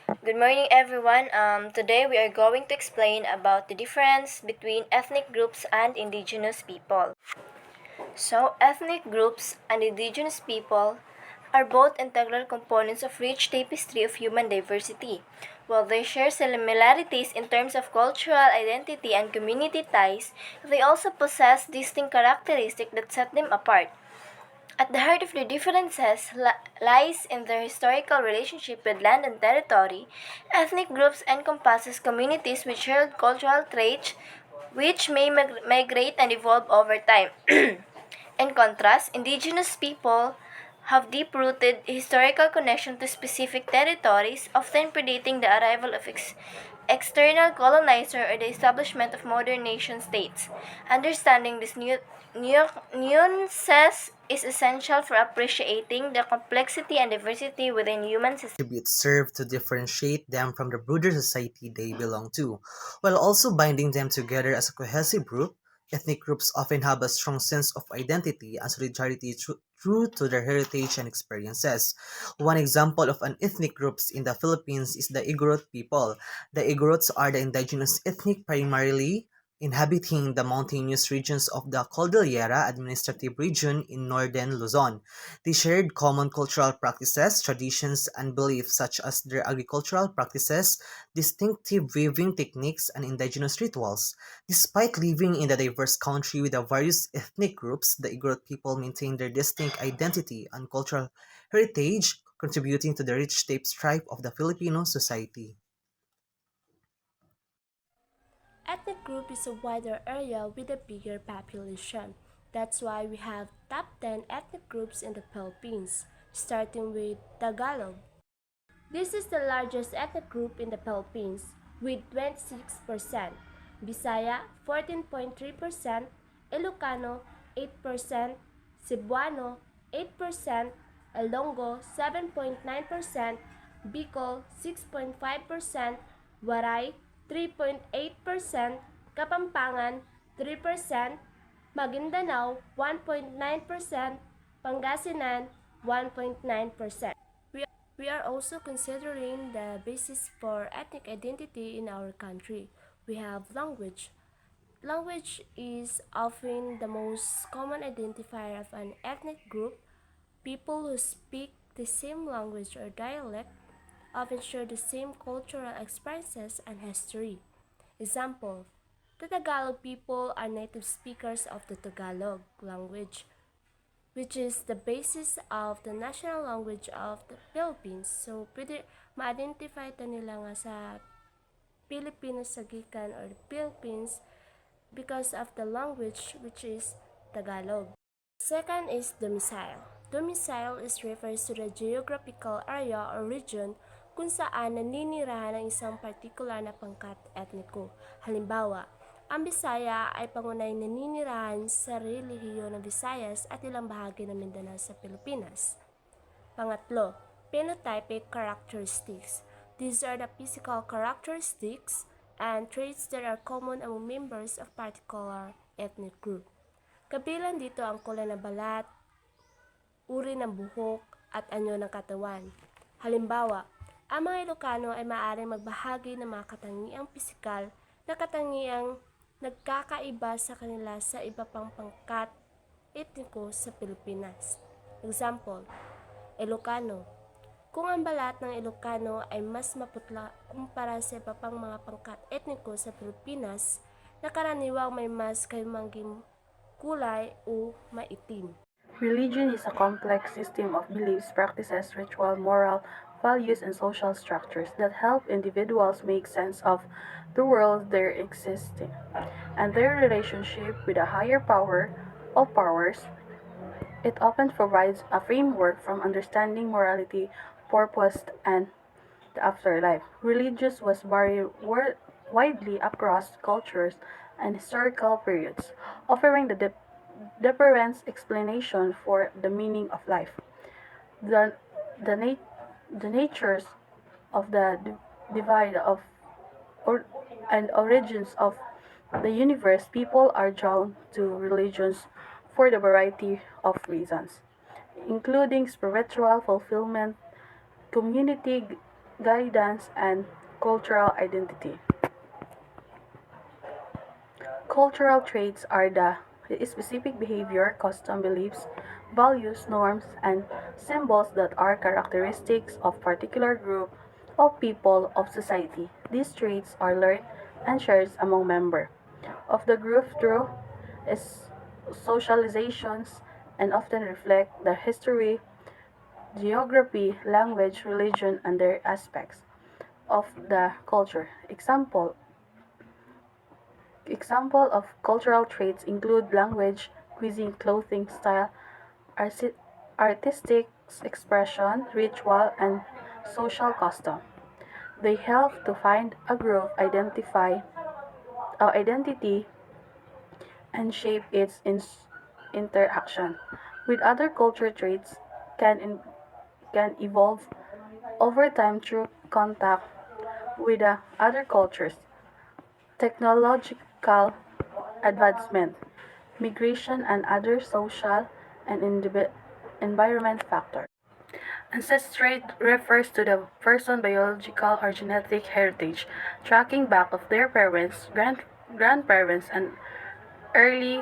Good morning, everyone. Today we are going to explain about the difference between ethnic groups and indigenous people. So, ethnic groups and indigenous people are both integral components of rich tapestry of human diversity. While they share similarities in terms of cultural identity and community ties, they also possess distinct characteristics that set them apart. At the heart of the differences lies in their historical relationship with land and territory. Ethnic groups encompasses communities with shared cultural traits which may migrate and evolve over time. In contrast, indigenous people have deep-rooted historical connection to specific territories, often predating the arrival of external colonizer or the establishment of modern nation-states. Understanding these nuances is essential for appreciating the complexity and diversity within human society. Attributes serve to differentiate them from the broader society they belong to, while also binding them together as a cohesive group. Ethnic groups often have a strong sense of identity and solidarity true to their heritage and experiences. One example of an ethnic group in the Philippines is the Igorot people. The Igorots are the indigenous ethnic primarily inhabiting the mountainous regions of the Cordillera Administrative Region in northern Luzon. They shared common cultural practices, traditions, and beliefs such as their agricultural practices, distinctive weaving techniques, and indigenous rituals. Despite living in a diverse country with a various ethnic groups, the Igorot people maintain their distinct identity and cultural heritage, contributing to the rich tapestry of the Filipino society. Ethnic group is a wider area with a bigger population. That's why we have top 10 ethnic groups in the Philippines, starting with Tagalog. This is the largest ethnic group in the Philippines with 26%, Bisaya 14.3%, Ilocano 8%, Cebuano 8%, Ilonggo 7.9%, Bicol 6.5%, Waray 3.8%, Kapampangan 3%, Maguindanao 1.9%, Pangasinan 1.9%. We are also considering the basis for ethnic identity in our country. We have language. Language is often the most common identifier of an ethnic group. People who speak the same language or dialect often share the same cultural experiences and history. Example, the Tagalog people are native speakers of the Tagalog language, which is the basis of the national language of the Philippines. So, pwede ma-identify ta nila nga sa Pilipinas sa gikan or the Philippines because of the language which is Tagalog. Second is domicile. Domicile is refers to the geographical area or region kung saan naninirahan ang isang partikular na pangkat etniko. Halimbawa, ang Bisaya ay pangunay naninirahan sa relihiyon ng Visayas at ilang bahagi ng Mindanao sa Pilipinas. Pangatlo, phenotypic characteristics. These are the physical characteristics and traits that are common among members of particular ethnic group. Kabilang dito ang kulay ng balat, uri ng buhok, at anyo ng katawan. Halimbawa, ang mga Ilocano ay maaaring magbahagi ng mga katangiang pisikal na katangiang nagkakaiba sa kanila sa iba pang pangkat etniko sa Pilipinas. Example, Ilocano. Kung ang balat ng Ilocano ay mas maputla kumpara sa iba pang mga pangkat etniko sa Pilipinas, na karaniwang may mas kayumanging kulay o maitim. Religion is a complex system of beliefs, practices, ritual, moral, values, and social structures that help individuals make sense of the world they're existing and their relationship with a higher power, all powers. It often provides a framework from understanding morality, purpose, and the afterlife. Religious was varied widely across cultures and historical periods, offering the different explanation for the meaning of life. The, the, nat- the natures of the divide of or, and origins of the universe, people are drawn to religions for the variety of reasons, including spiritual fulfillment, community guidance, and cultural identity. Cultural traits are the specific behavior, custom beliefs, values, norms, and symbols that are characteristics of particular group of people of society. These traits are learned and shared among members of the group through is socializations and often reflect the history, geography, language, religion, and their aspects of the culture. Example of cultural traits include language, cuisine, clothing, style, arti- artistic expression, ritual, and social custom. They help to find a group, identify identity, and shape its interaction with other culture traits can evolve over time through contact with other cultures, technological advancement, migration, and other social and environment factors. Ancestry refers to the person's biological or genetic heritage, tracking back of their parents, grandparents, and early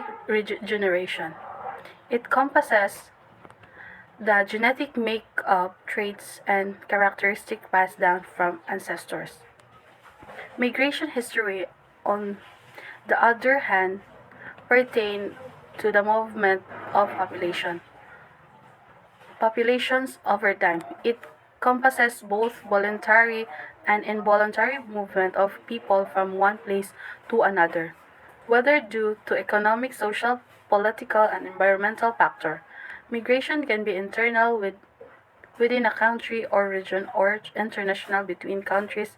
generation. It encompasses the genetic makeup, traits, and characteristics passed down from ancestors. Migration history, on the other hand, pertain to the movement of populations over time. It encompasses both voluntary and involuntary movement of people from one place to another, whether due to economic, social, political, and environmental factor. Migration can be internal within a country or region or international between countries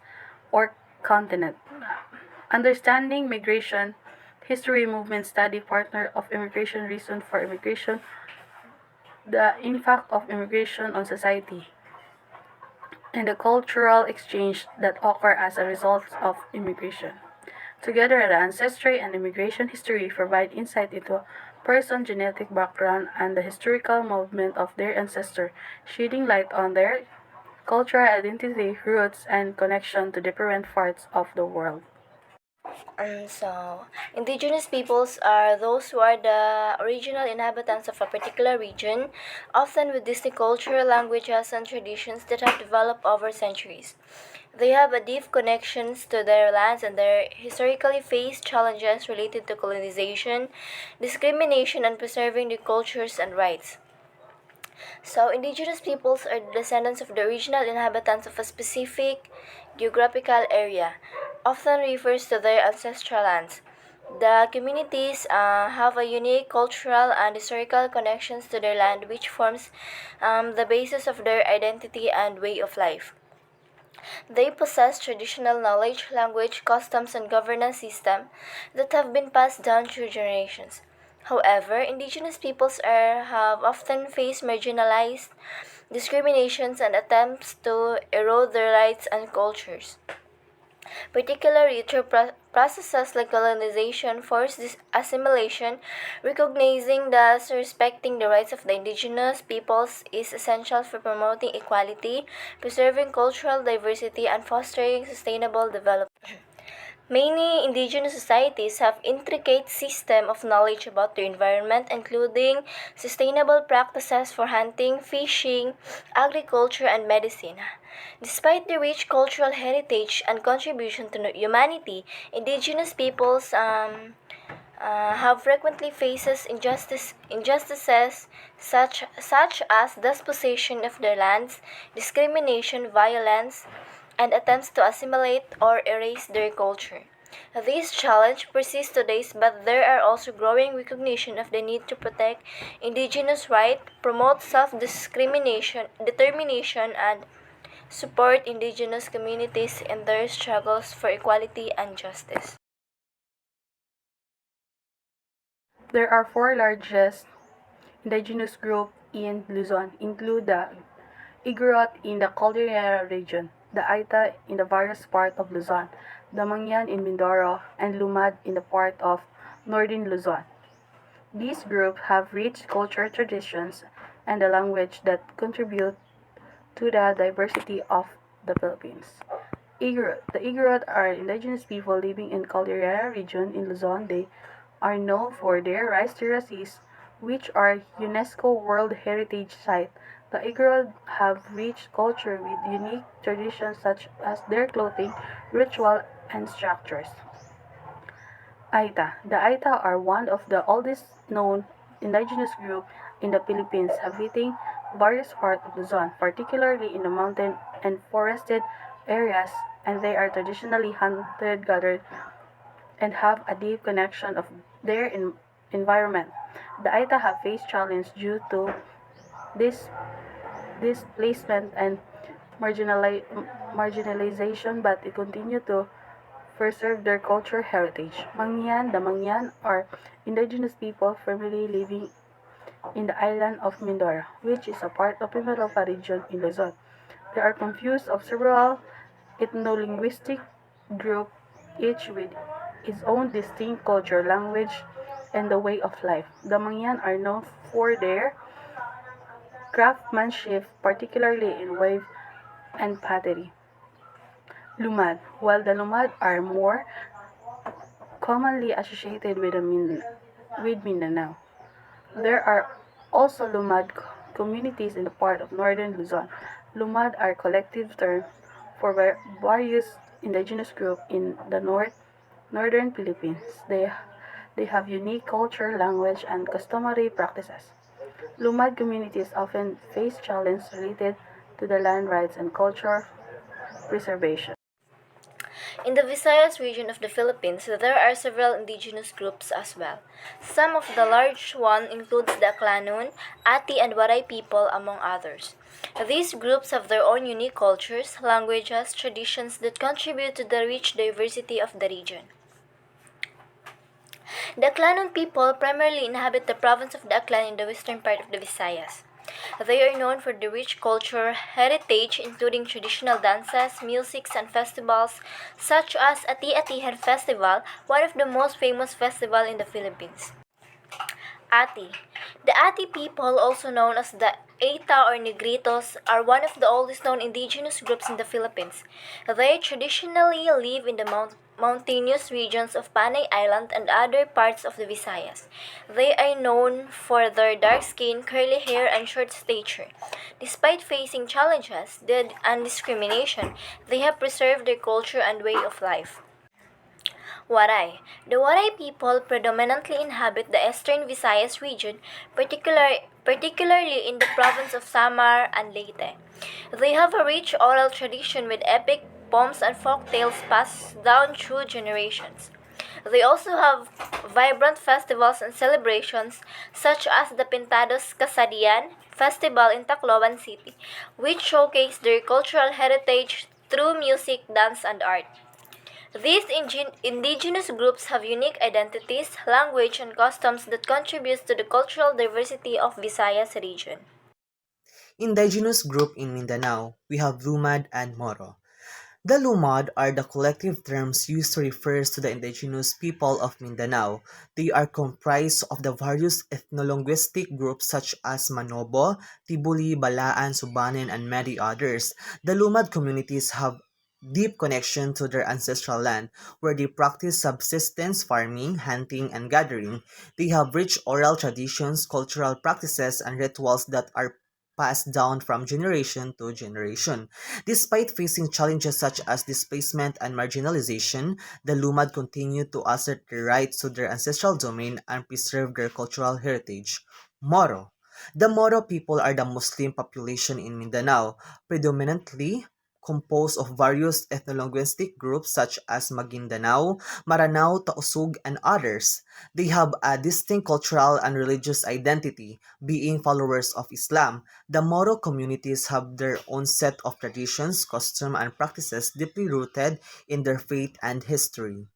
or continent. Understanding migration history movement study partner of immigration reason for immigration the impact of immigration on society and the cultural exchange that occur as a result of immigration. Together, the ancestry and immigration history provide insight into a person's genetic background and the historical movement of their ancestor, shedding light on their cultural identity, roots, and connection to different parts of the world. Indigenous peoples are those who are the original inhabitants of a particular region, often with distinct culture, languages, and traditions that have developed over centuries. They have a deep connections to their lands and they historically faced challenges related to colonization, discrimination, and preserving their cultures and rights. So, indigenous peoples are the descendants of the original inhabitants of a specific geographical area, often refers to their ancestral lands. The communities have a unique cultural and historical connections to their land, which forms the basis of their identity and way of life. They possess traditional knowledge, language, customs, and governance system that have been passed down through generations. However, indigenous peoples have often faced marginalized discriminations and attempts to erode their rights and cultures, particularly through processes like colonization, forced assimilation. Recognizing that respecting the rights of the indigenous peoples is essential for promoting equality, preserving cultural diversity, and fostering sustainable development. Many indigenous societies have intricate system of knowledge about their environment, including sustainable practices for hunting, fishing, agriculture, and medicine. Despite their rich cultural heritage and contribution to humanity, indigenous peoples have frequently faces injustices such as dispossession of their lands, discrimination, violence, and attempts to assimilate or erase their culture. This challenge persists today, but there are also growing recognition of the need to protect indigenous rights, promote self-discrimination, determination, and support indigenous communities in their struggles for equality and justice. There are four largest indigenous groups in Luzon, include the Igorot in the Cordillera region, the Aita in the various part of Luzon, the Mangyan in Mindoro, and Lumad in the part of northern Luzon. These groups have rich cultural traditions and a language that contribute to the diversity of the Philippines. Igorot. The Igorot are indigenous people living in Caldera region in Luzon. They are known for their rice terraces, which are UNESCO World Heritage Site. The Igorot have rich culture with unique traditions such as their clothing, ritual, and structures. Aita. The Aita are one of the oldest known indigenous group in the Philippines, inhabiting various parts of Luzon, particularly in the mountain and forested areas, and they are traditionally hunted-gathered and have a deep connection of their environment. The Aita have faced challenge due to this displacement and marginalization, but they continue to preserve their cultural heritage. Mangyan, the Mangyan are indigenous people formerly living in the island of Mindoro, which is a part of Mimaropa region in Luzon. They are composed of several ethno-linguistic groups, each with its own distinct culture, language, and the way of life. The Mangyan are known for their craftsmanship, particularly in wave and pottery. Lumad. While the Lumad are more commonly associated with, with Mindanao, there are also Lumad communities in the part of northern Luzon. Lumad are collective term for various indigenous groups in the northern Philippines. They have unique culture, language, and customary practices. Lumad communities often face challenges related to the land rights and cultural preservation. In the Visayas region of the Philippines, there are several indigenous groups as well. Some of the large one includes the Aklanun, Ati, and Waray people, among others. These groups have their own unique cultures, languages, traditions that contribute to the rich diversity of the region. The Aklanun people primarily inhabit the province of the Aklan in the western part of the Visayas. They are known for the rich culture heritage, including traditional dances, musics, and festivals, such as Ati-Atihan Festival, one of the most famous festivals in the Philippines. Ati. The Ati people, also known as the Aita or Negritos, are one of the oldest known indigenous groups in the Philippines. They traditionally live in the mountainous regions of Panay Island and other parts of the Visayas. They are known for their dark skin, curly hair, and short stature. Despite facing challenges and discrimination, they have preserved their culture and way of life. Waray. The Waray people predominantly inhabit the eastern Visayas region, particularly in the province of Samar and Leyte. They have a rich oral tradition with epic poems and folk tales passed down through generations. They also have vibrant festivals and celebrations such as the Pintados Kasarian Festival in Tacloban City, which showcase their cultural heritage through music, dance, and art. These indigenous groups have unique identities, language, and customs that contributes to the cultural diversity of Visayas region. Indigenous group in Mindanao, we have Lumad and Moro. The Lumad are the collective terms used to refer to the indigenous people of Mindanao. They are comprised of the various ethno-linguistic groups such as Manobo, Tibuli, Balaan, Subanen, and many others. The Lumad communities have deep connection to their ancestral land, where they practice subsistence farming, hunting, and gathering. They have rich oral traditions, cultural practices, and rituals that are passed down from generation to generation. Despite facing challenges such as displacement and marginalization, the Lumad continue to assert their rights to their ancestral domain and preserve their cultural heritage. Moro. The Moro people are the Muslim population in Mindanao, predominantly composed of various ethno-linguistic groups such as Maguindanao, Maranao, Tausug, and others. They have a distinct cultural and religious identity, being followers of Islam. The Moro communities have their own set of traditions, customs, and practices deeply rooted in their faith and history.